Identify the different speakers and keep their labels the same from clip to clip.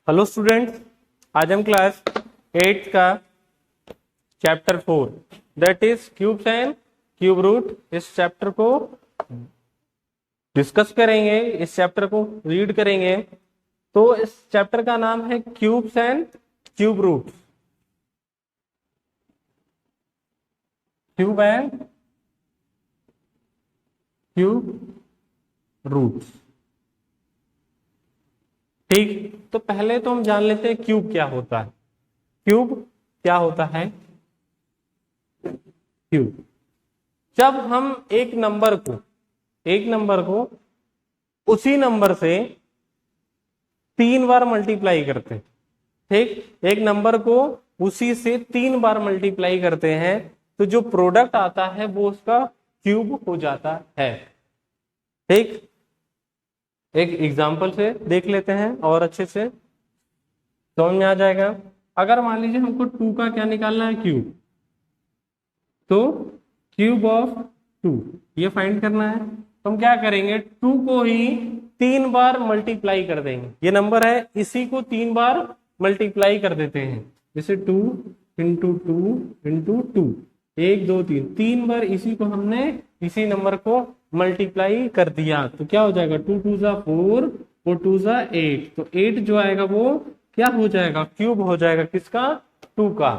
Speaker 1: Hello students, आज हम class 8 का chapter 4 that is cubes and cube root इस चैप्टर को डिस्कस करेंगे। इस चैप्टर को रीड करेंगे। तो इस चैप्टर का नाम है cubes and cube root. Cube and cube root. ठीक, तो पहले तो हम जान लेते हैं क्यूब क्या होता है। क्यूब क्या होता है? क्यूब जब हम एक नंबर को उसी नंबर से 3 बार मल्टीप्लाई करते हैं। ठीक, एक नंबर को उसी से 3 बार मल्टीप्लाई करते हैं तो जो प्रोडक्ट आता है वो उसका क्यूब हो जाता है। ठीक, एक एग्जांपल से देख लेते हैं और अच्छे से समझ में आ जाएगा। अगर मान लीजिए हमको 2 का क्या निकालना है, क्यूब, तो क्यूब ऑफ 2 ये फाइंड करना है। तो हम क्या करेंगे, 2 को ही 3 बार मल्टीप्लाई कर देंगे। ये नंबर है, इसी को 3 बार मल्टीप्लाई कर देते हैं। जैसे 2 इंटू 2 इंटू 2, 1 2 3, 3 बार इसी को हमने इसी नंबर को मल्टीप्लाई कर दिया तो क्या हो जाएगा, 2 2 जा 4 और 2 जा 8। तो 8 जो आएगा वो क्या हो जाएगा, क्यूब हो जाएगा। किसका? 2 का।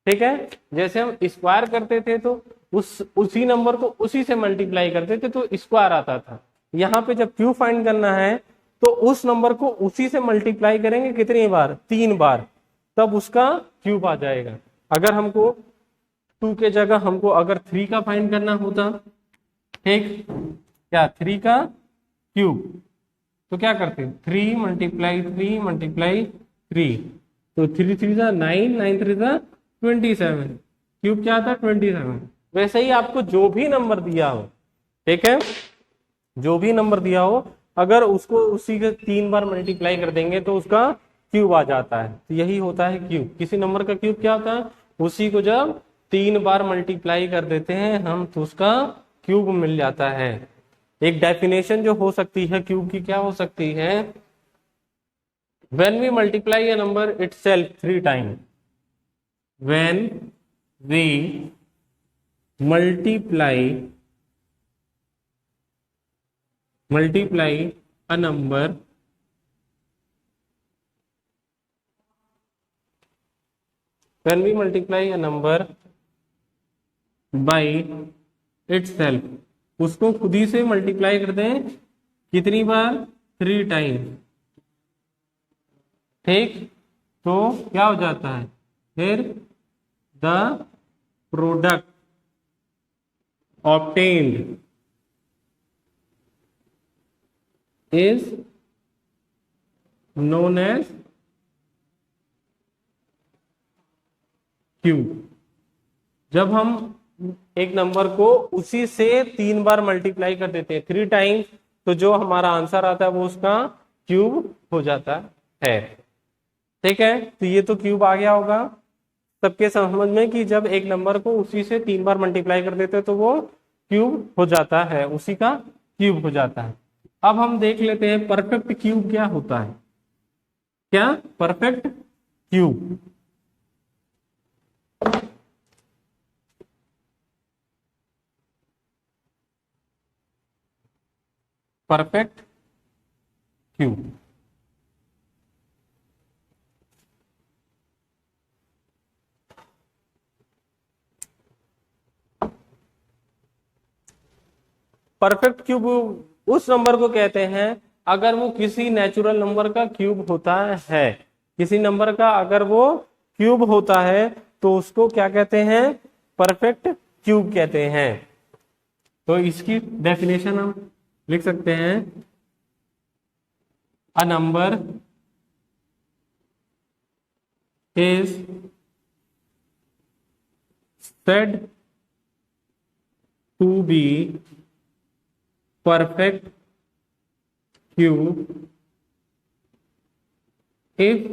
Speaker 1: ठीक है, जैसे हम स्क्वायर करते थे तो उसी नंबर को उसी से मल्टीप्लाई करते थे तो स्क्वायर आता था। यहाँ पे जब क्यूब फाइंड करना है तो उस नंबर को उसी से मल्टीप्लाई करेंगे कितनी बार, 3 बार, तब उसका क्यूब आ जाएगा। अगर हमको 2 के जगह हमको अगर 3 का फाइंड करना होता, ठीक, क्या 3 का क्यूब, तो क्या करते, 3 मल्टीप्लाई 3 मल्टीप्लाई 3, तो 3 3 जा 9, 9 3 जा 27, क्यूब क्या आता है 27। वैसे ही आपको जो भी नंबर दिया हो, ठीक है, जो भी नंबर दिया हो अगर उसको उसी के 3 बार मल्टीप्लाई कर देंगे तो उसका क्यूब आ जाता है। तो यही होता है क्यूब। किसी नंबर का क्यूब क्या होता है, उसी को जब 3 बार मल्टीप्लाई कर देते हैं हम तो उसका क्यूब मिल जाता है। एक डेफिनेशन जो हो सकती है क्यूब की क्या हो सकती है, when we multiply a number itself 3 times, when we multiply a number when we multiply a number by itself, उसको खुद ही से मल्टीप्लाई कर दें कितनी बार, 3 टाइम। ठीक, तो क्या हो जाता है, फिर the product obtained is known as cube. जब हम एक नंबर को उसी से 3 बार मल्टीप्लाई कर देते हैं 3 टाइम्स तो जो हमारा आंसर आता है वो उसका क्यूब हो जाता है। ठीक है, तो ये तो क्यूब आ गया होगा सबके समझ में कि जब एक नंबर को उसी से 3 बार मल्टीप्लाई कर देते हैं तो वो क्यूब हो जाता है, उसी का क्यूब हो जाता है। अब हम देख लेते हैं परफेक्ट क्यूब क्या होता है। क्या perfect cube? Perfect cube perfect cube उस नंबर को कहते हैं अगर वो किसी नेचुरल नंबर का क्यूब होता है। किसी नंबर का अगर वो क्यूब होता है तो उसको क्या कहते हैं, परफेक्ट क्यूब कहते हैं। तो इसकी डेफिनेशन हम लिख सकते हैं, अ number is said to be perfect cube if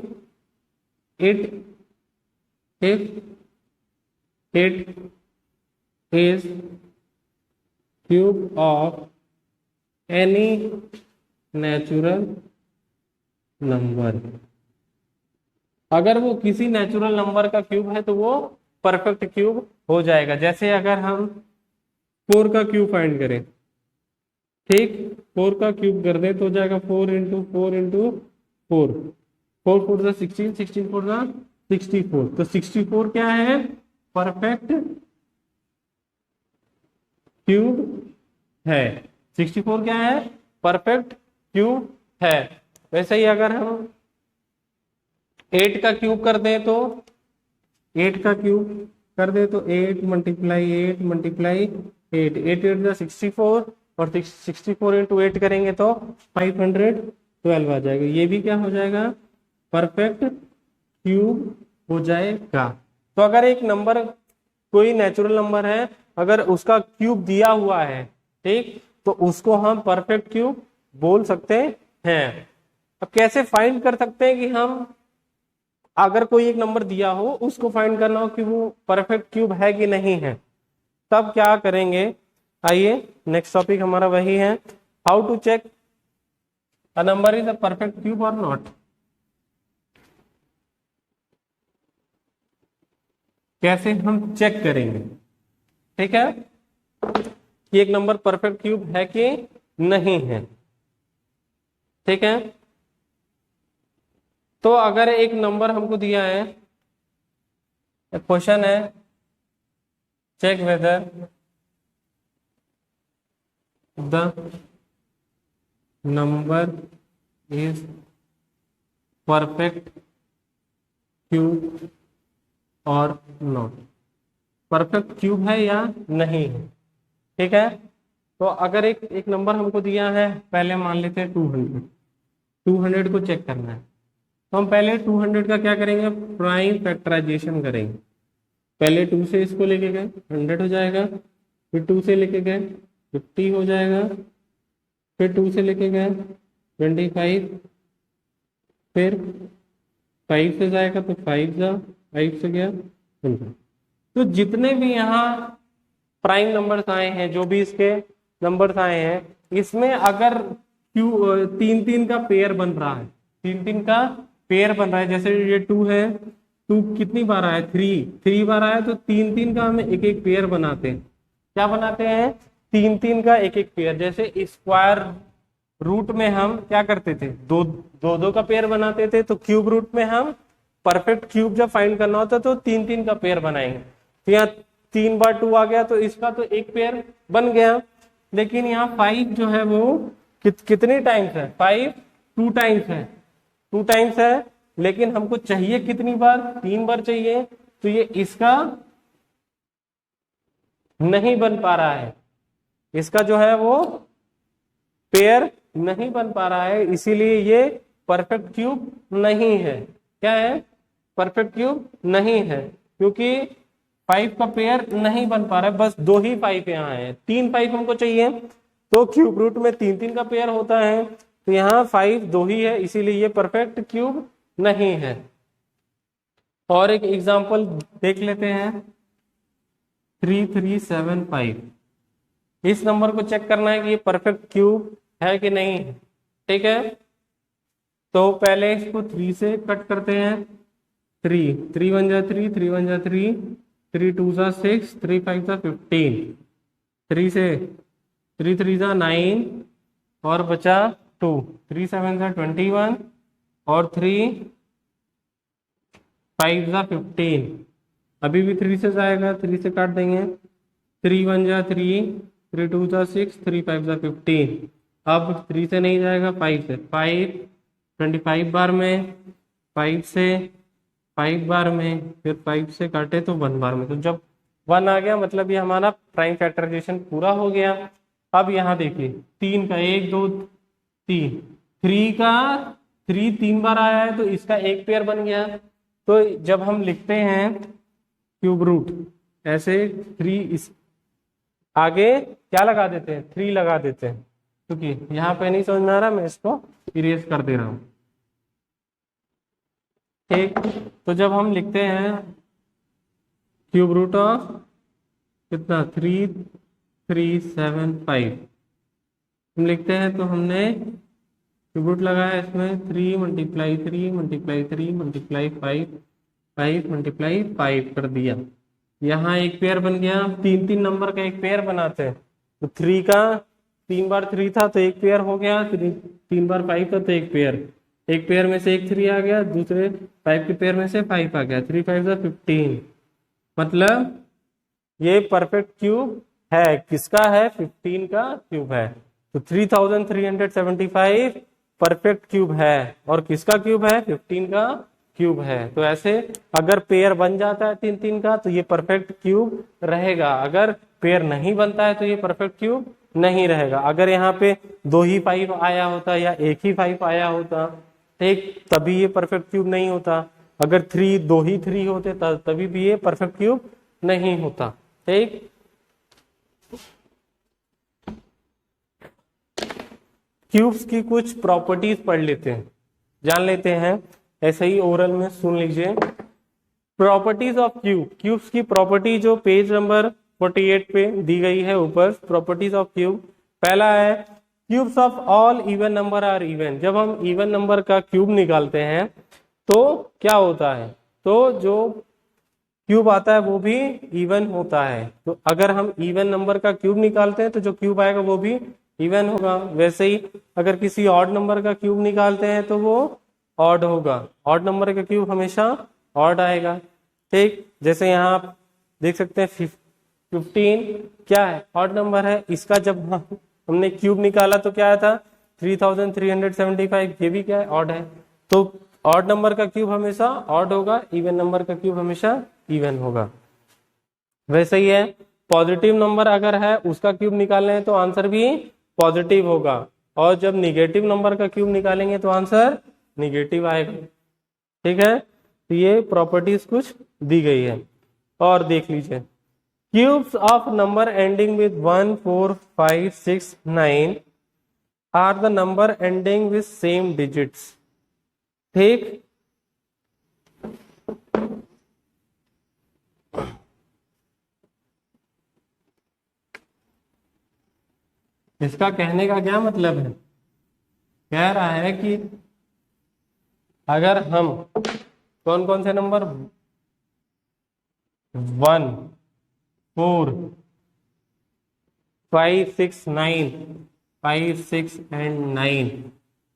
Speaker 1: it is cube of any natural number। अगर वो किसी नेचुरल नंबर का क्यूब है तो वो परफेक्ट क्यूब हो जाएगा। जैसे अगर हम 4 का क्यूब फाइंड करें, ठीक, 4 का क्यूब कर दे तो हो जाएगा 4 × 4 × 4, 4 × 4 = 16, 16 × 4 = 64। तो 64 क्या है? परफेक्ट क्यूब है। 64 क्या है? परफेक्ट क्यूब है। वैसे ही अगर हम 8 का क्यूब कर दें तो 8 का क्यूब कर दे तो 8 × 8 8 8 × 64, और 64 × 8 करेंगे तो 512 आ जाएगा। ये भी क्या हो जाएगा? परफेक्ट क्यूब हो जाएगा। तो अगर एक नंबर, कोई नेचुरल नंबर है, अगर उसका क्यूब दिया हुआ है, ठीक, तो उसको हम परफेक्ट क्यूब बोल सकते हैं। अब कैसे फाइंड कर सकते हैं कि हम, अगर कोई एक नंबर दिया हो उसको फाइंड करना हो कि वो परफेक्ट क्यूब है कि नहीं है, तब क्या करेंगे? आइए, नेक्स्ट टॉपिक हमारा वही है, how to check a number is a perfect cube और नॉट। कैसे हम चेक करेंगे, ठीक है, कि एक नंबर परफेक्ट क्यूब है कि नहीं है, ठीक है। तो अगर एक नंबर हमको दिया है, क्वेश्चन है, check whether the number is perfect cube और नॉट, परफेक्ट क्यूब है या नहीं है, ठीक है। तो अगर एक नंबर हमको दिया है, पहले मान लेते हैं 200 को चेक करना है, तो हम पहले 200 का क्या करेंगे? प्राइम फैक्टराइजेशन करेंगे। पहले 2 से इसको लेके गए 100 हो जाएगा, फिर 2 से लेके गए 50 हो जाएगा, फिर 2 से लेके गए 25, फिर 5 से जाएगा तो 5 से गया 100। तो जितने भी यहाँ प्राइम नंबर्स आए हैं, जो भी इसके नंबर्स आए हैं, इसमें अगर क्यू 3 का पेयर बन रहा है, 3 का पेयर बन रहा है, जैसे ये 2 है, 2 कितनी बार आया? 3 बार आया, तो 3 का हम एक एक पेयर बनाते हैं। क्या बनाते हैं? 3 का एक एक पेयर। जैसे स्क्वायर रूट में हम क्या करते थे? दो का पेयर बनाते थे। तो क्यूब रूट में हम परफेक्ट क्यूब जब फाइंड करना होता तो 3 का पेयर बनाएंगे। तो यहाँ 3 बार 2 आ गया, तो इसका तो एक पेयर बन गया। लेकिन यहाँ 5 जो है वो कितने टाइम्स है? 5 2 टाइम्स है, 2 टाइम्स है। लेकिन हमको चाहिए कितनी बार? 3 बार चाहिए। तो ये इसका नहीं बन पा रहा है, इसका जो है वो पेयर नहीं बन पा रहा है, इसीलिए ये परफेक्ट क्यूब नहीं है। क्या है? परफेक्ट क्यूब नहीं है, क्योंकि 5 का पेयर नहीं बन पा रहा है। बस 2 ही 5 यहाँ है, 3 5 हमको चाहिए। तो क्यूब रूट में 3 का पेयर होता है, तो यहाँ 5 2 ही है, इसीलिए ये परफेक्ट क्यूब नहीं है। और एक एग्जांपल देख लेते हैं, 3375। इस नंबर को चेक करना है कि ये परफेक्ट क्यूब है कि नहीं है, ठीक है। तो पहले इसको 3 से कट करते हैं। 3 1 जा 3, 3 1 जा 3, 3 2 जा 6, 3 5 जा 15। 3 से 3 3 जा 9 और बचा 2, 3 7 जा 21 और 3 5 जा 15। अभी भी 3 से जाएगा, 3 से काट देंगे। 3 1 जा 3, 3 2 जा 6, 3 5 जा 15। अब 3 से नहीं जाएगा, 5 से। 5 25 बार में, 5 से 5 बार में, फिर 5 से काटे तो 1 बार में। तो जब 1 आ गया, मतलब ये हमारा प्राइम फैक्टराइजेशन पूरा हो गया। अब यहाँ देखिए, 3 का 1 2 3, 3 का 3 3 बार आया है, तो इसका एक पेयर बन गया। तो जब हम लिखते हैं क्यूब रूट, ऐसे 3 इस आगे क्या लगा देते हैं? 3 लगा देते हैं, क्योंकि यहाँ पे नहीं समझ में आ रहा, मैं इसको इरेज कर दे रहा हूं, ठीक। तो जब हम लिखते हैं क्यूब रूट ऑफ कितना? 3375 हम लिखते हैं, तो हमने क्यूब रूट लगाया इसमें 3 मल्टीप्लाई 3 मल्टीप्लाई 3 मल्टीप्लाई 5 5 मल्टीप्लाई 5 कर दिया। यहाँ एक पेयर बन गया, तीन तीन नंबर का एक पेयर बनाते हैं तो 3 का 3 बार 3 था तो एक पेयर हो गया, 3 बार 5 था तो एक पेयर में से एक 3 आ गया, दूसरे 5 के पेयर में से 5 आ गया, 3 5 15। मतलब ये परफेक्ट क्यूब है, किसका है? 15 का क्यूब है। तो 3375 परफेक्ट क्यूब है और किसका क्यूब है? 15 का क्यूब है। तो ऐसे अगर पेयर बन जाता है तीन तीन का तो ये परफेक्ट क्यूब रहेगा, अगर पेयर नहीं बनता है तो ये परफेक्ट क्यूब नहीं रहेगा। अगर यहाँ पे 2 ही 5 आया होता या एक ही 5 आया होता ठीक, तभी ये परफेक्ट क्यूब नहीं होता। अगर 2 ही 3 होते तभी भी ये परफेक्ट क्यूब नहीं होता। ठीक, क्यूब्स की कुछ प्रॉपर्टीज पढ़ लेते हैं, जान लेते हैं, ऐसे ही ओरल में सुन लीजिए। प्रॉपर्टीज ऑफ क्यूब, क्यूब्स की प्रॉपर्टी जो पेज नंबर 48 पे दी गई है ऊपर, प्रॉपर्टीज ऑफ क्यूब। पहला है cubes of all even number are even. जब हम इवन नंबर का क्यूब निकालते हैं तो क्या होता है? तो जो क्यूब आता है वो भी इवन होता है। तो अगर हम इवन नंबर का क्यूब निकालते हैं तो जो क्यूब आएगा वो भी इवन होगा। वैसे ही अगर किसी ऑड नंबर का क्यूब निकालते हैं तो वो ऑड होगा, ऑड नंबर का क्यूब हमेशा ऑड आएगा। ठीक, जैसे यहाँ आप देख सकते हैं 15 क्या है? ऑड नंबर है। इसका जब हमने क्यूब निकाला तो क्या आया था? 3375। ये भी क्या है? ऑड है। तो ऑड नंबर का क्यूब हमेशा ऑड होगा, इवन नंबर का क्यूब हमेशा इवन होगा। वैसे ही है, पॉजिटिव नंबर अगर है उसका क्यूब निकालना है तो आंसर भी पॉजिटिव होगा, और जब निगेटिव नंबर का क्यूब निकालेंगे तो आंसर निगेटिव आएगा। ठीक है, तो ये प्रॉपर्टीज कुछ दी गई है। और देख लीजिए, cubes of number ending with 1 4 5 6 9 are the number ending with same digits. ठीक, इसका कहने का क्या मतलब है? कह रहा है कि अगर हम कौन कौन से नंबर 1 4 5 6 9 5 6 एंड 9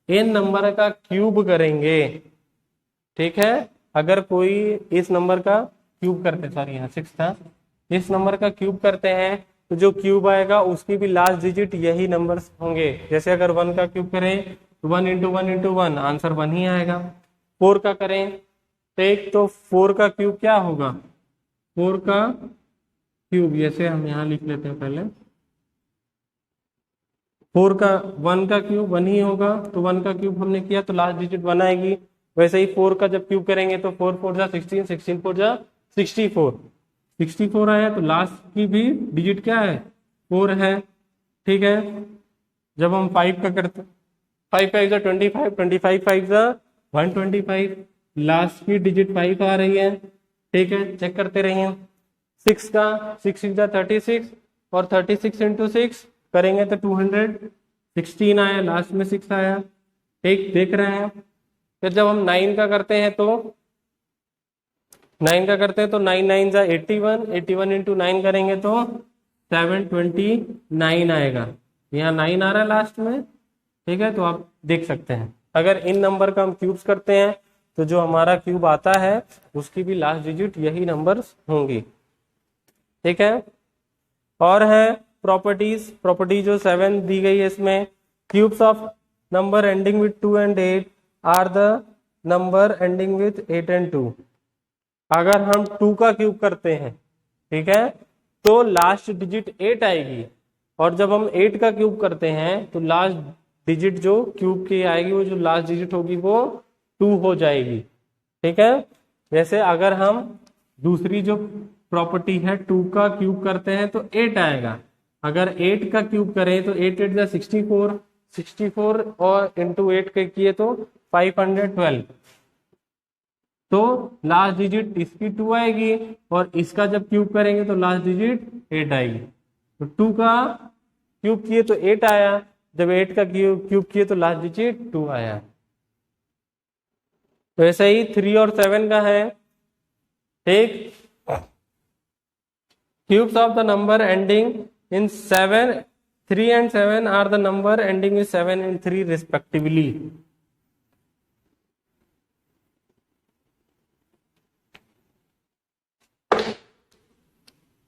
Speaker 1: इन नंबर का क्यूब करेंगे। ठीक है, अगर कोई इस नंबर का क्यूब करते, सॉरी यहाँ 6 था, इस नंबर का क्यूब करते हैं तो जो क्यूब आएगा उसकी भी लास्ट डिजिट यही नंबर्स होंगे। जैसे अगर 1 का क्यूब करें तो 1 इंटू 1 इंटू 1 आंसर 1 ही आएगा। 4 का करें तो 4 का क्यूब क्या होगा? 4 का क्यूब जैसे हम यहाँ लिख लेते हैं पहले, 4 का 1 का क्यूब 1 ही होगा, तो 1 का क्यूब हमने किया तो लास्ट डिजिट 1 आएगी। वैसे ही 4 का जब क्यूब करेंगे तो 4 4 जा 16, 16 4 जा 64, 64 आया तो लास्ट की भी डिजिट क्या है? 4 है। ठीक है, जब हम 5 का करते 5 5 जा 25, 25 5 जा 125, लास्ट की डिजिट 5 आ रही है। ठीक है, चेक करते रहिए। 6 का 6 6 जा 36 और 36 इंटू 6 करेंगे तो 200, 16 आया, लास्ट में 6 आया। ठीक, देख रहे हैं। फिर जब हम 9 का करते हैं तो 9 का करते हैं तो 9 9 जा 81, 81 इंटू 9 करेंगे तो 729 आएगा। यहाँ 9 आ रहा है लास्ट में। ठीक है, तो आप देख सकते हैं अगर इन नंबर का हम क्यूब्स करते हैं तो जो हमारा क्यूब आता है उसकी भी लास्ट डिजिट यही नंबर्स होंगी। ठीक है, और है प्रॉपर्टीज, प्रॉपर्टी जो 7 दी गई है इसमें, cubes of number ending with 2 and 8 are the number ending with 8 and 2। अगर हम 2 का क्यूब करते हैं, ठीक है, तो लास्ट डिजिट 8 आएगी, और जब हम 8 का क्यूब करते हैं तो लास्ट डिजिट जो क्यूब की आएगी वो जो लास्ट डिजिट होगी वो 2 हो जाएगी। ठीक है, जैसे अगर हम दूसरी जो प्रॉपर्टी है 2 का क्यूब करते हैं तो 8 आएगा। अगर 8 का क्यूब करें तो 8 8 जा 64, 64 और इंटू 8 के किए तो 512, तो लास्ट डिजिट इसकी 2 आएगी, और इसका जब क्यूब करेंगे तो लास्ट डिजिट 8 आएगी। तो 2 का क्यूब किए तो 8 आया, जब 8 का क्यूब किए तो लास्ट डिजिट 2 आया। तो ऐसे ही 3 और 7 का है। ठीक, cubes of the number ending in 7, 3 and 7 are the number ending with 7 and 3 respectively।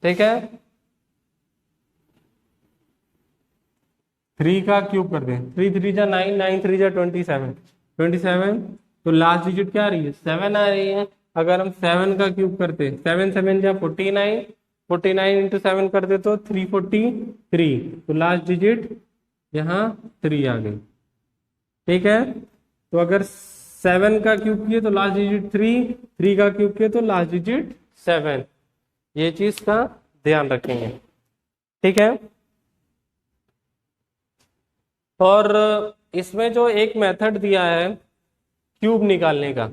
Speaker 1: ठीक है, 3 का क्यूब कर दें, 3 3 जा 9, 9 3 जा 27, 27, तो लास्ट डिजिट क्या आ रही है 7 आ रही है। अगर हम 7 का क्यूब करते, 7 7 जा 49, 49 इंटू 7 कर दे तो 343, तो लास्ट डिजिट यहाँ 3 आ गई। ठीक है, तो अगर 7 का क्यूब किए तो लास्ट डिजिट 3, 3 का क्यूब किए तो लास्ट डिजिट 7। ये चीज का ध्यान रखेंगे। ठीक है, और इसमें जो एक मेथड दिया है क्यूब निकालने का,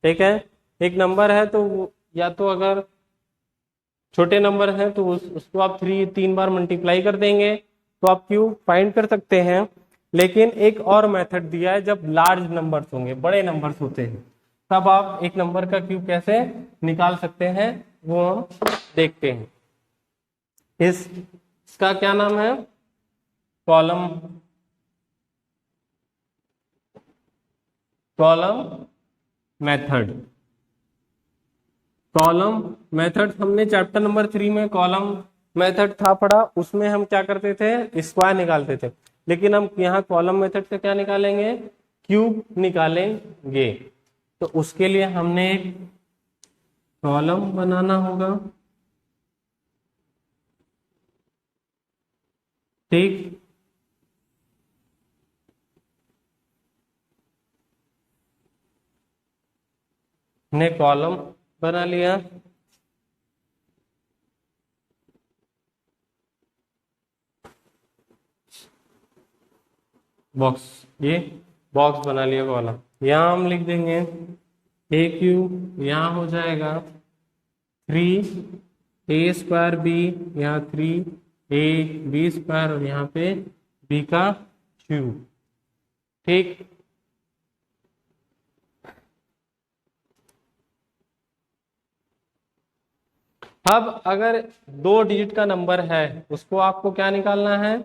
Speaker 1: ठीक है, एक नंबर है तो या तो अगर छोटे नंबर है तो उसको आप 3 बार मल्टीप्लाई कर देंगे तो आप क्यूब फाइंड कर सकते हैं। लेकिन एक और मेथड दिया है, जब लार्ज नंबर्स होंगे, बड़े नंबर्स होते हैं, तब आप एक नंबर का क्यूब कैसे निकाल सकते हैं वो हम देखते हैं। इसका क्या नाम है, कॉलम मेथड। कॉलम मेथड हमने चैप्टर नंबर 3 में कॉलम मेथड था पढ़ा, उसमें हम क्या करते थे, स्क्वायर निकालते थे। लेकिन हम यहाँ कॉलम मेथड से क्या निकालेंगे, क्यूब निकालेंगे। तो उसके लिए हमने एक कॉलम बनाना होगा। ठीक, ने कॉलम बना लिया। बॉक्स, ये बॉक्स बना लिया कॉलम। यहाँ हम लिख देंगे ए क्यूब, यहाँ हो जाएगा 3 a स्क्वायर बी, यहाँ 3 a b स्क्वायर, और यहाँ पे b का क्यूब। ठीक, अब अगर 2 डिजिट का नंबर है उसको आपको क्या निकालना है,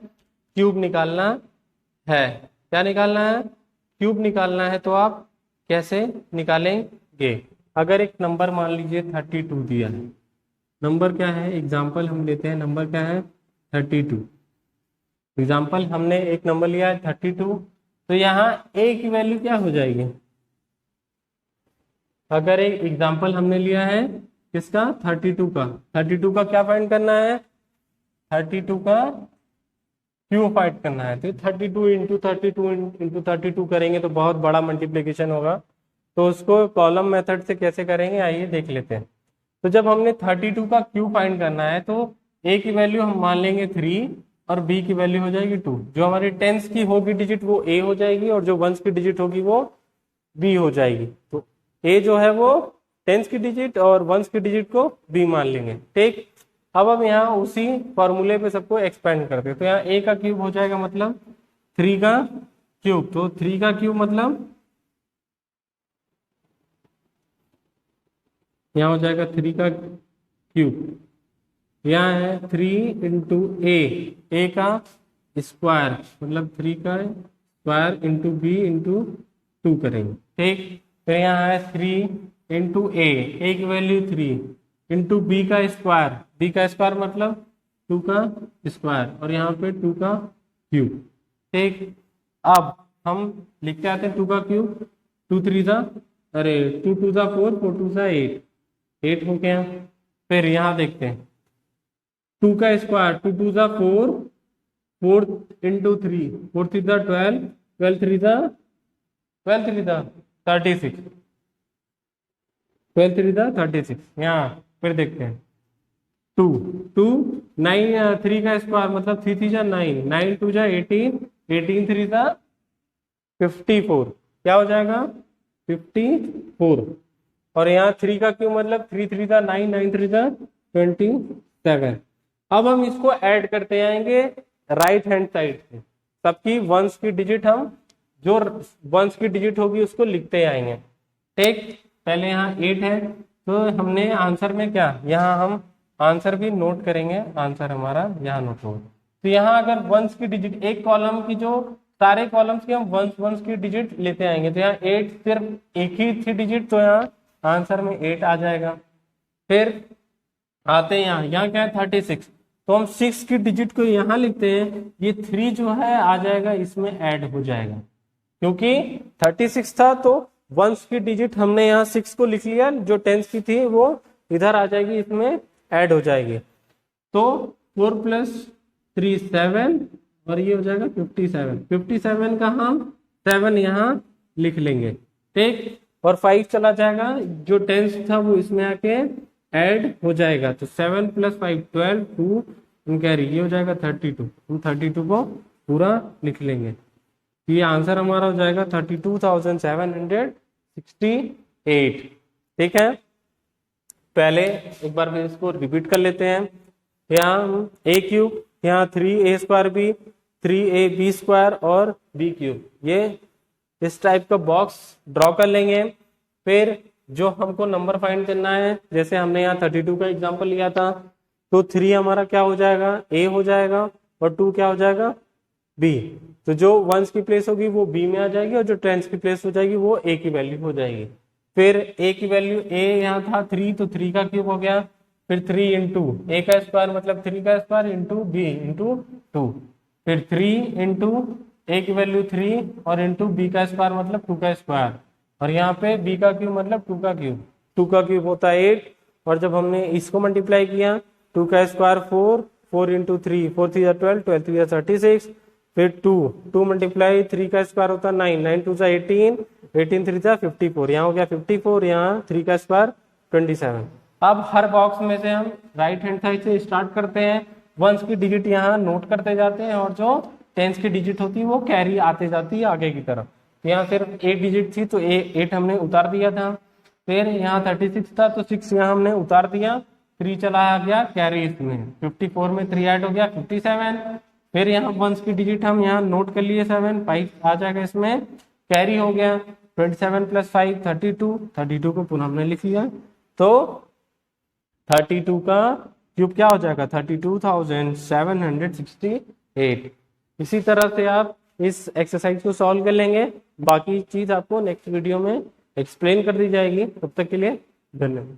Speaker 1: क्यूब निकालना है। क्या निकालना है, क्यूब निकालना है। तो आप कैसे निकालेंगे, अगर एक नंबर मान लीजिए 32 दिया है, नंबर क्या है, एग्जाम्पल हम लेते हैं, नंबर क्या है 32। एग्जाम्पल हमने एक नंबर लिया है 32, तो यहाँ a की वैल्यू क्या हो जाएगी, अगर एक एग्जाम्पल हमने लिया है किसका, 32 का, 32 का क्या फाइंड करना है, 32 का क्यूब फाइंड करना है। तो 32 इंटू 32 इंटू 32 करेंगे तो बहुत बड़ा मल्टीप्लिकेशन होगा। तो उसको कॉलम मेथड से कैसे करेंगे आइए देख लेते हैं। तो जब हमने 32 का क्यूब फाइंड करना है तो a की वैल्यू हम मान लेंगे 3 और b की वैल्यू हो जाएगी 2। जो हमारी टेंस की होगी डिजिट वो a हो जाएगी और जो वंस की डिजिट होगी वो b हो जाएगी। तो a जो है वो टेंस की डिजिट और वंस की डिजिट को b मान लेंगे। ठीक, अब हम यहाँ उसी फॉर्मूले पे सबको एक्सपेंड करते हैं। तो यहाँ a का क्यूब हो जाएगा मतलब 3 का क्यूब, तो 3 का क्यूब मतलब यहाँ हो जाएगा 3 का क्यूब, यहाँ है 3 इंटू ए का स्क्वायर मतलब 3 का स्क्वायर इंटू बी इंटू 2 करेंगे। ठीक, फिर यहाँ है 3 इंटू ए की वैल्यू 3 इंटू बी का स्क्वायर मतलब 2 का स्क्वायर और यहाँ पे 2 का क्यूब। ठीक, अब हम लिखते आते हैं 2 का क्यूब, 2 3 जा 2 2 जा 4, 4 2 जा 8 हो गया। फिर यहाँ देखते हैं 2 का स्क्वायर, 2 2 जा 4, 4 इंटू 3, 4 3 जा 12, 12 3 जा 36, 12 3 जा 36। यहाँ फिर देखते हैं 2 2 9, 3 का स्क्वायर मतलब 3 3 जा 9, 9 2 जा 18, 18 3 जा 54, क्या हो जाएगा 54। और यहाँ 3 का क्यूब मतलब 3 3 जा 9, 9 3 जा 27। अब हम इसको ऐड करते जाएंगे राइट हैंड साइड से। सबकी वंस की डिजिट हम जो वंस की डिजिट होगी उसको लिखते आएंगे। ठीक, पहले यहाँ 8 है तो हमने आंसर में क्या, यहाँ हम आंसर भी नोट करेंगे, आंसर हमारा यहाँ नोट होगा। तो यहाँ अगर वंस की डिजिट एक कॉलम की जो सारे कॉलम्स की हम वंस वंस की डिजिट लेते आएंगे तो यहाँ 8 सिर्फ एक ही थी डिजिट, तो यहाँ आंसर में 8 आ जाएगा। फिर आते हैं यहाँ क्या है 36, तो हम 6 की डिजिट को यहाँ लिखते हैं, ये 3 जो है आ जाएगा इसमें ऐड हो जाएगा, क्योंकि 36 था तो वंस की डिजिट हमने यहाँ 6 को लिख लिया, जो टेंस की थी वो इधर आ जाएगी, इसमें ऐड हो जाएगी। तो 4 + 3 7 और ये हो जाएगा 57। 57 का हम 7 यहाँ लिख लेंगे। ठीक, और 5 चला जाएगा, जो टेंस था वो इसमें आके ऐड हो जाएगा। तो 7 + 5 12 2 कैरी, ये हो जाएगा 32। हम 32 को पूरा लिख लेंगे। ये आंसर हमारा हो जाएगा 32,768। ठीक है, पहले एक बार फिर इसको रिपीट कर लेते हैं। यहाँ हम a3, यहाँ 3a² b, 3ab² और b3, ये इस टाइप का बॉक्स ड्रॉ कर लेंगे। फिर जो हमको नंबर फाइंड करना है, जैसे हमने यहाँ 32 का एग्जांपल लिया था, तो 3 हमारा क्या हो जाएगा, a हो जाएगा, और 2 क्या हो जाएगा, b। तो जो वंस की प्लेस होगी वो b में आ जाएगी, और जो टेंस की प्लेस हो जाएगी वो a की वैल्यू हो जाएगी। फिर a की वैल्यू, a यहाँ था 3, तो 3 का क्यूब हो गया। फिर 3 इंटू a का स्क्वायर मतलब 3 का स्क्वायर इंटू b इंटू 2। फिर 3 इंटू a की वैल्यू 3 और इंटू b का स्क्वायर मतलब 2 का स्क्वायर, और यहाँ पे b का क्यूब मतलब 2 का क्यूब। 2 का क्यूब होता है 8, और जब हमने इसको मल्टीप्लाई किया 2 का स्क्वायर 4, 4 इंटू 3, 4 3 12, 12 3 36। फिर 2 मल्टीप्लाई 3 का स्क्वायर होता है 9, 9 2 18, 18 3 54, यहाँ हो गया 54, यहाँ 3 का स्क्वायर 27। अब हर बॉक्स में से हम राइट हैंड साइड से स्टार्ट करते हैं, वंस की डिजिट यहाँ नोट करते जाते हैं, और जो टेंस की डिजिट होती है वो कैरी आते जाती है आगे की तरफ। यहाँ सिर्फ 8 डिजिट थी तो 8 हमने उतार दिया था। फिर यहाँ 36 था तो 6 यहाँ हमने उतार दिया, 3 चला गया कैरी इसमें, 54 में 3 ऐड हो गया 57। फिर यहाँ वंस की डिजिट हम यहाँ नोट कर लिए 7, 5 आ जाएगा इसमें, कैरी हो गया 27 + 5 32, 32 को पुनः हमने लिख लिया। तो 32 का क्यूब क्या हो जाएगा, 32,768। इसी तरह से आप इस एक्सरसाइज को सॉल्व कर लेंगे, बाकी चीज आपको नेक्स्ट वीडियो में एक्सप्लेन कर दी जाएगी। तब तक के लिए धन्यवाद।